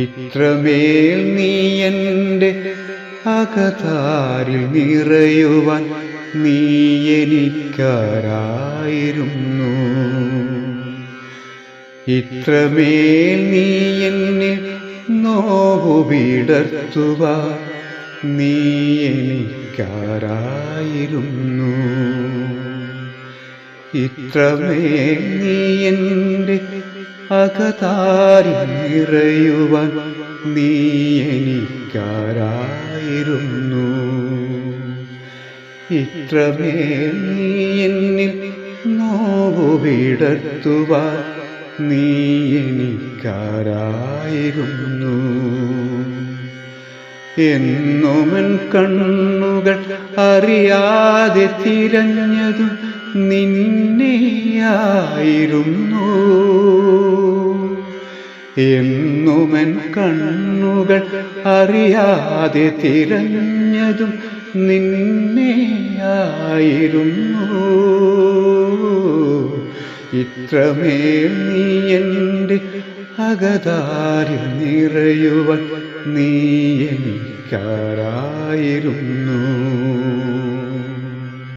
ഇത്രമേൽ നീ എൻ്റെ അകതാരിൽ നിറയുവാൻ നീ എനിക്കാരായിരുന്നു. ഇത്രമേൽ നീ എന്നിൽ നോവു വിടർത്തുവാൻ നീ എനിക്കാരായിരുന്നു. ഇത്രമേൽ നീ എൻ്റെ അകതാരിൽ നിറയുവാൻ നീ എനിക്കാരായിരുന്നു. ഇത്രമേൽ നീ എന്നിൽ നോവു വിടർത്തുവാൻ നീ എനിക്കാരായിരുന്നു. എന്നുമെൻ കണ്ണുകൾ അറിയാതെ തിരഞ്ഞതും നിന്നെയായിരുന്നു. എന്നുമെൻ കണ്ണുകൾ അറിയാതെ തിരഞ്ഞതും നിന്നെയായിരുന്നു. ഇത്രമേൽ നീ എൻ്റെ അകതാരിൽ നിറയുവാൻ നീ എനിക്കാരായിരുന്നു.